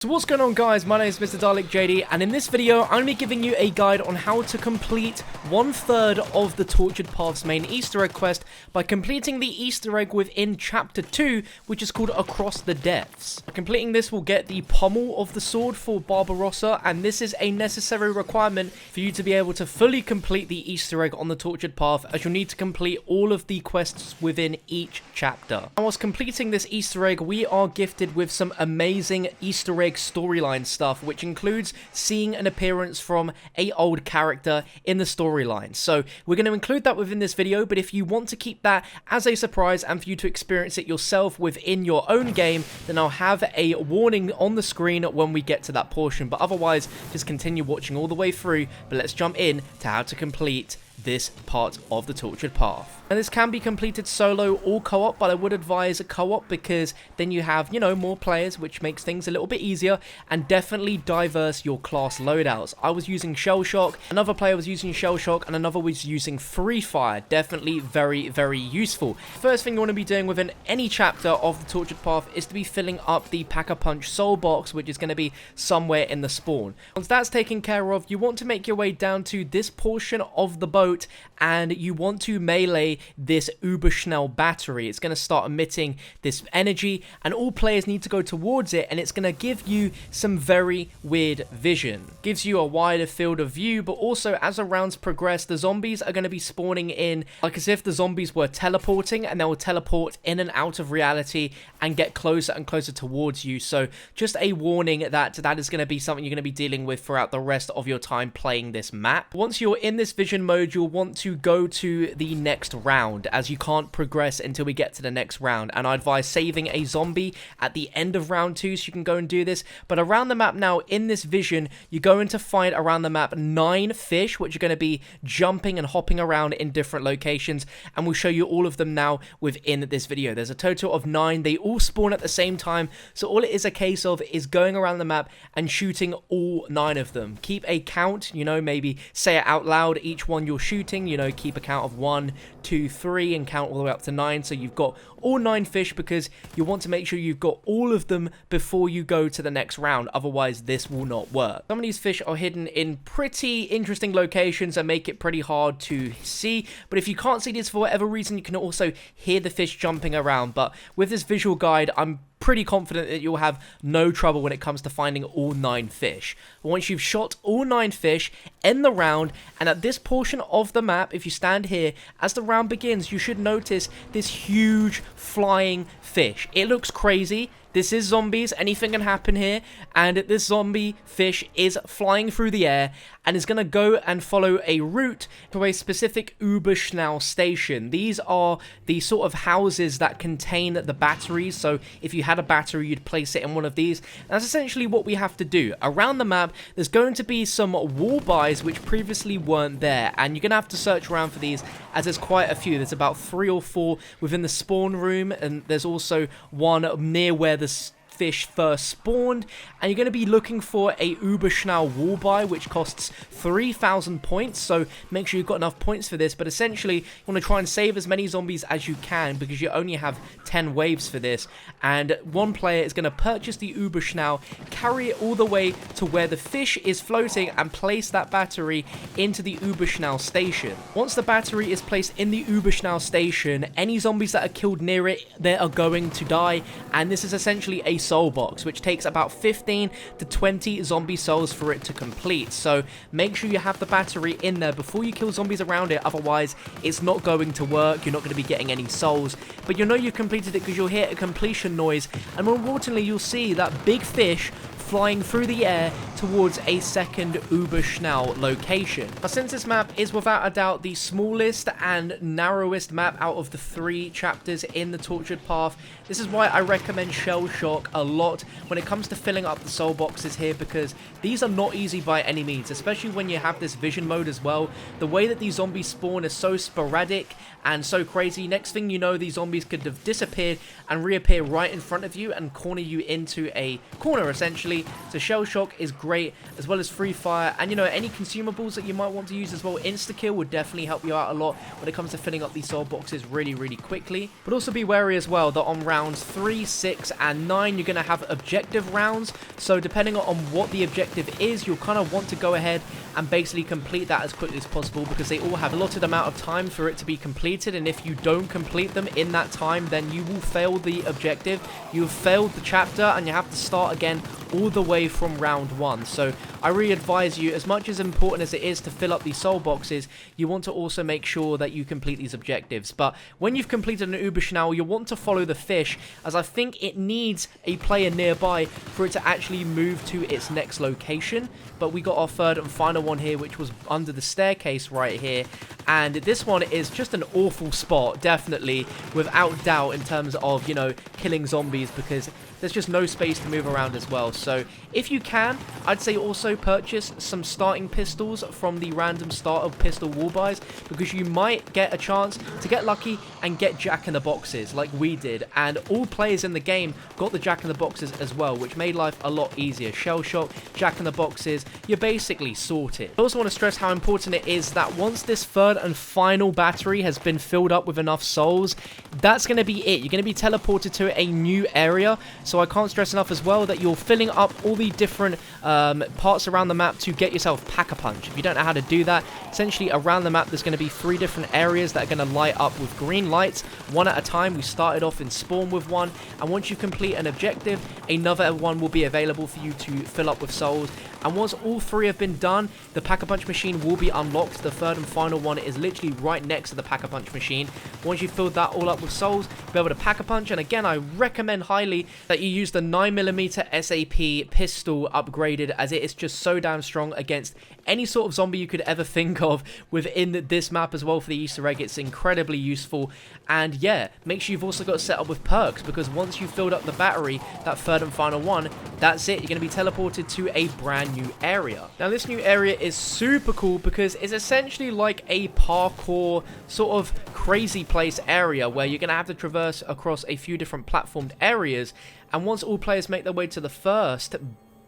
So what's going on, guys? My name is Mr. Dalek JD, and in this video I'm going to be giving you a guide on how to complete 1/3 of the Tortured Path's main Easter egg quest by completing the Easter egg within Chapter 2, which is called Across the Depths. Completing this will get the pommel of the sword for Barbarossa, and this is a necessary requirement for you to be able to fully complete the Easter egg on the Tortured Path, as you'll need to complete all of the quests within each chapter. And whilst completing this Easter egg, we are gifted with some amazing Easter egg storyline stuff, which includes seeing an appearance from a old character in the storyline. So we're going to include that within this video, but if you want to keep that as a surprise and for you to experience it yourself within your own game, then I'll have a warning on the screen when we get to that portion. But otherwise, just continue watching all the way through. But let's jump in to how to complete this part of the Tortured Path. And this can be completed solo or co-op, but I would advise a co-op because then you have, more players, which makes things a little bit easier, and definitely diverse your class loadouts. I was using Shell Shock, another player was using Shell Shock, and another was using Free Fire. Definitely very, very useful. First thing you want to be doing within any chapter of the Tortured Path is to be filling up the Pack-a-Punch soul box, which is going to be somewhere in the spawn. Once that's taken care of, you want to make your way down to this portion of the boat, and you want to melee this Uberschnell battery. It's going to start emitting this energy, and all players need to go towards it, and it's going to give you some very weird vision. Gives you a wider field of view, but also as the rounds progress, the zombies are going to be spawning in like as if the zombies were teleporting, and they will teleport in and out of reality and get closer and closer towards you. So just a warning that that is going to be something you're going to be dealing with throughout the rest of your time playing this map. Once you're in this vision mode, you'll want to go to the next round, as you can't progress until we get to the next round, and I advise saving a zombie at the end of round 2 so you can go and do this. But around the map now, in this vision, you're going to find around the map 9 fish, which are going to be jumping and hopping around in different locations, and we'll show you all of them now within this video. There's a total of 9. They all spawn at the same time, so all it is a case of is going around the map and shooting all 9 of them. Keep a count, maybe say it out loud, each one you're shooting, keep a count of 1, 2, 3, and count all the way up to 9, so you've got all 9 fish, because you want to make sure you've got all of them before you go to the next round, otherwise this will not work. Some of these fish are hidden in pretty interesting locations and make it pretty hard to see, but if you can't see this for whatever reason, you can also hear the fish jumping around. But with this visual guide, I'm pretty confident that you'll have no trouble when it comes to finding all 9 fish. Once you've shot all 9 fish, end the round, and at this portion of the map, if you stand here, as the round begins, you should notice this huge flying fish. It looks crazy. This is zombies, anything can happen here, and this zombie fish is flying through the air and is going to go and follow a route to a specific Uberschnell station. These are the sort of houses that contain the batteries, so if you had a battery, you'd place it in one of these. And that's essentially what we have to do. Around the map, there's going to be some wall buys which previously weren't there, and you're going to have to search around for these, as there's quite a few. There's about 3 or 4 within the spawn room, and there's also one near where the fish first spawned, and you're going to be looking for a Uberschnell wall buy, which costs 3,000 points, so make sure you've got enough points for this. But essentially, you want to try and save as many zombies as you can, because you only have 10 waves for this, and one player is going to purchase the Uberschnell, carry it all the way to where the fish is floating, and place that battery into the Uberschnell station. Once the battery is placed in the Uberschnell station, any zombies that are killed near it, they are going to die, and this is essentially a soul box, which takes about 15 to 20 zombie souls for it to complete. So make sure you have the battery in there before you kill zombies around it, otherwise it's not going to work. You're not going to be getting any souls, but you'll know you've completed it because you'll hear a completion noise, and more importantly, you'll see that big fish flying through the air towards a second Uberschnell location. Now, since this map is without a doubt the smallest and narrowest map out of the 3 chapters in the Tortured Path, this is why I recommend Shell Shock a lot when it comes to filling up the soul boxes here, because these are not easy by any means, especially when you have this vision mode as well. The way that these zombies spawn is so sporadic and so crazy. Next thing you know, these zombies could have disappeared and reappear right in front of you and corner you into a corner, essentially, quickly. So Shell Shock is great, as well as Free Fire, and you know, any consumables that you might want to use as well. Insta-kill would definitely help you out a lot when it comes to filling up these soul boxes really, really quickly. But also be wary as well that on rounds 3, 6, and 9, you're going to have objective rounds. So depending on what the objective is, you'll kind of want to go ahead and basically complete that as quickly as possible, because they all have a allotted amount of time for it to be completed, and if you don't complete them in that time, then you will fail the objective, you have failed the chapter, and you have to start again all the way from round 1. So I really advise you, as much as important as it is to fill up these soul boxes, you want to also make sure that you complete these objectives. But when you've completed an Uber Schnau, you'll want to follow the fish, as I think it needs a player nearby for it to actually move to its next location. But we got our third and final one here, which was under the staircase right here, and this one is just an awful spot, definitely, without doubt, in terms of, you know, killing zombies, because there's just no space to move around as well. So if you can, I'd say also purchase some starting pistols from the random starter pistol wall buys, because you might get a chance to get lucky and get jack-in-the-boxes like we did, and all players in the game got the jack-in-the-boxes as well, which made life a lot easier. Shell Shock, jack-in-the-boxes, you're basically sorted. I also want to stress how important it is that once this third and final battery has been filled up with enough souls, that's going to be it. You're going to be teleported to a new area. So I can't stress enough as well that you're filling up all the different parts around the map to get yourself Pack-a-Punch. If you don't know how to do that, essentially around the map there's going to be 3 different areas that are going to light up with green lights, one at a time. We started off in spawn with one, and once you complete an objective, another one will be available for you to fill up with souls. And once all 3 have been done, the Pack-a-Punch machine will be unlocked. The third and final one is literally right next to the Pack-a-Punch machine. Once you've filled that all up with souls, you'll be able to Pack-a-Punch. And again, I recommend highly that you use the 9mm SAP pistol upgraded, as it is just so damn strong against any sort of zombie you could ever think of within this map as well. For the Easter egg, it's incredibly useful. And yeah, make sure you've also got it set up with perks, because once you've filled up the battery, that third and final one, that's it. You're going to be teleported to a brand new area. Now this new area is super cool because it's essentially like a parkour sort of crazy place area where you're going to have to traverse across a few different platformed areas, and once all players make their way to the first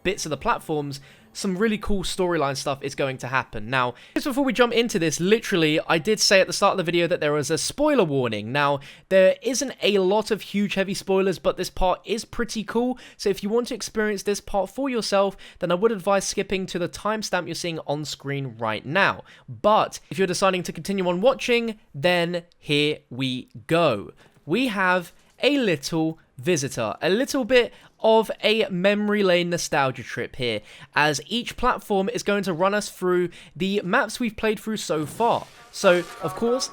bits of the platforms, some really cool storyline stuff is going to happen. Now, just before we jump into this, literally, I did say at the start of the video that there was a spoiler warning. Now, there isn't a lot of huge heavy spoilers, but this part is pretty cool. So if you want to experience this part for yourself, then I would advise skipping to the timestamp you're seeing on screen right now. But if you're deciding to continue on watching, then here we go. We have a little visitor, a little bit of a memory lane nostalgia trip here, as each platform is going to run us through the maps we've played through so far. So, of course,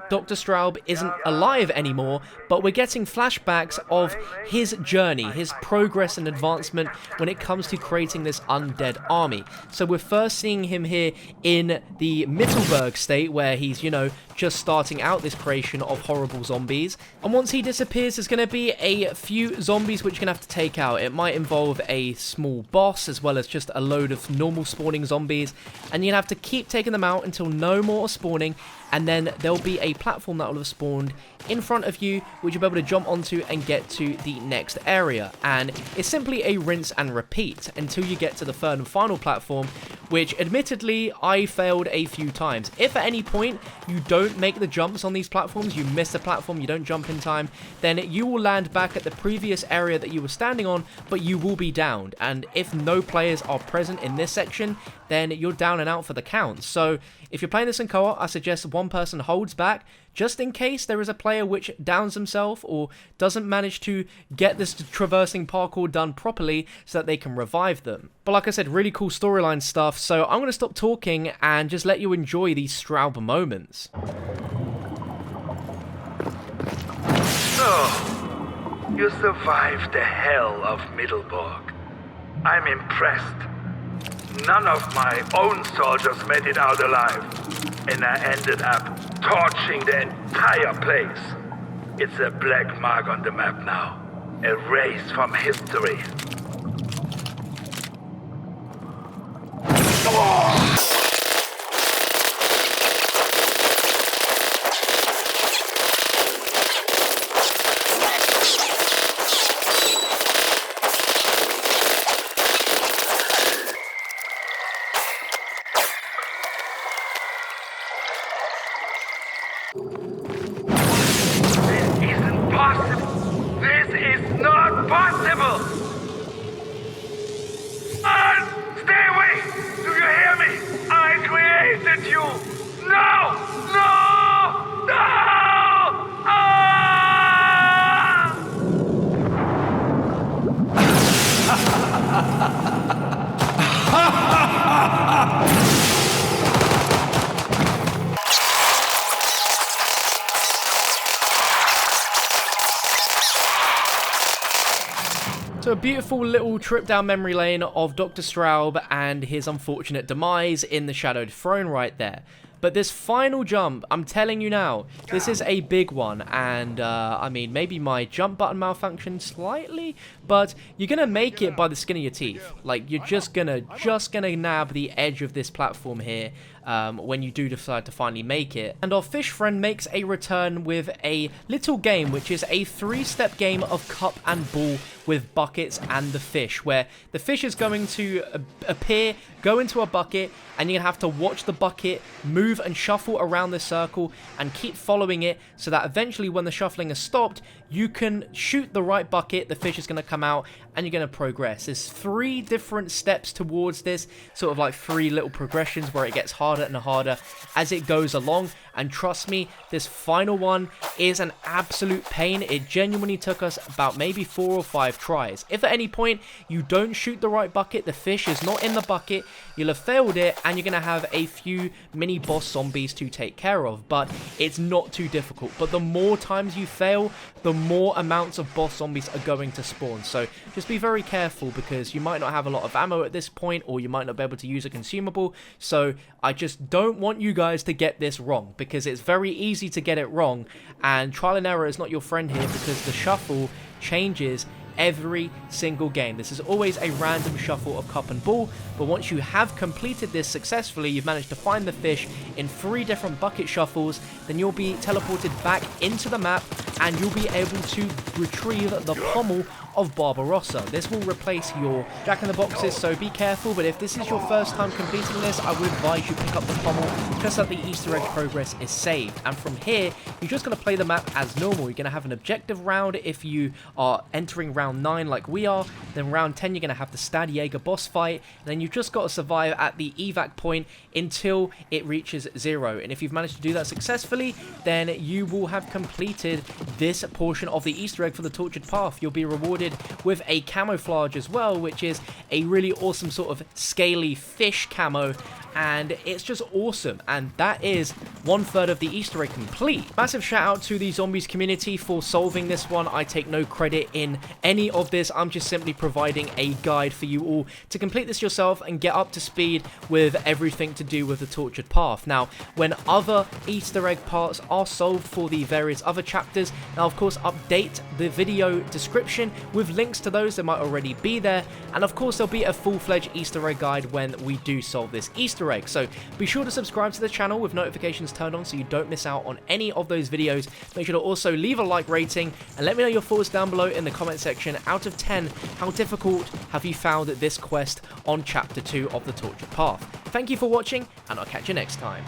Dr. STRAUB isn't alive anymore, but we're getting flashbacks of his journey, his progress and advancement when it comes to creating this undead army. So we're first seeing him here in the Mittelberg state, where he's, you know, just starting out this creation of horrible zombies. And once he disappears, there's going to be a few zombies which you're going to have to take out. It might involve a small boss, as well as just a load of normal spawning zombies, and you'll have to keep taking them out until no more are spawning, and then there'll be a platform that will have spawned in front of you, which you'll be able to jump onto and get to the next area. And it's simply a rinse and repeat until you get to the third and final platform, which admittedly I failed a few times. If at any point you don't make the jumps on these platforms, you miss the platform, you don't jump in time, then you will land back at the previous area that you were standing on, but you will be downed. And if no players are present in this section, then you're down and out for the count. So if you're playing this in co-op, I suggest one person holds back, just in case there is a player which downs himself or doesn't manage to get this traversing parkour done properly so that they can revive them. But like I said, really cool storyline stuff, so I'm going to stop talking and just let you enjoy these STRAUB moments. So, you survived the hell of Mittelberg. I'm impressed. None of my own soldiers made it out alive, and I ended up torching the entire place. It's a black mark on the map now, erased from history. get you! No! No! No! So a beautiful little trip down memory lane of Dr. STRAUB and his unfortunate demise in the Shadowed Throne right there. But this final jump, I'm telling you now, this is a big one, and I mean, maybe my jump button malfunctioned slightly, but you're gonna make it by the skin of your teeth. Like, you're just gonna nab the edge of this platform here when you do decide to finally make it. And our fish friend makes a return with a little game, which is a 3-step game of cup and ball with buckets and the fish, where the fish is going to appear, go into a bucket, and you're gonna have to watch the bucket move and shuffle around the circle and keep following it, so that eventually when the shuffling is stopped, you can shoot the right bucket, the fish is going to come out, and you're going to progress. There's 3 different steps towards this, sort of like 3 little progressions where it gets harder and harder as it goes along. And trust me, this final one is an absolute pain. It genuinely took us about maybe 4 or 5 tries. If at any point you don't shoot the right bucket, the fish is not in the bucket, you'll have failed it, and you're going to have a few mini boss zombies to take care of. But it's not too difficult. But the more times you fail, the more amounts of boss zombies are going to spawn. So just be very careful, because you might not have a lot of ammo at this point, or you might not be able to use a consumable. So I just don't want you guys to get this wrong, because it's very easy to get it wrong, and trial and error is not your friend here, because the shuffle changes every single game. This is always a random shuffle of cup and ball, but once you have completed this successfully, you've managed to find the fish in 3 different bucket shuffles, then you'll be teleported back into the map, and you'll be able to retrieve the pommel of Barbarossa. This will replace your jack-in-the-boxes, so be careful, but if this is your first time completing this, I would advise you pick up the pommel, just so the Easter egg progress is saved. And from here, you're just going to play the map as normal. You're going to have an objective round if you are entering round 9 like we are, then round 10 you're going to have the Stadjäger boss fight, and then you've just got to survive at the evac point until it reaches 0. And if you've managed to do that successfully, then you will have completed this portion of the Easter egg for the Tortured Path. You'll be rewarded with a camouflage as well, which is a really awesome sort of scaly fish camo, and it's just awesome. And that is 1/3 of the Easter egg complete. Massive shout out to the zombies community for solving this one. I take no credit in any of this. I'm just simply providing a guide for you all to complete this yourself and get up to speed with everything to do with the Tortured Path. Now, when other Easter egg parts are solved for the various other chapters, now of course update the video description with links to those that might already be there, and of course there'll be a full-fledged Easter egg guide when we do solve this Easter egg. So be sure to subscribe to the channel with notifications turned on so you don't miss out on any of those videos. Make sure to also leave a like rating and let me know your thoughts down below in the comment section. Out of 10, how difficult have you found this quest on chapter 2 of the Tortured Path? Thank you for watching, and I'll catch you next time.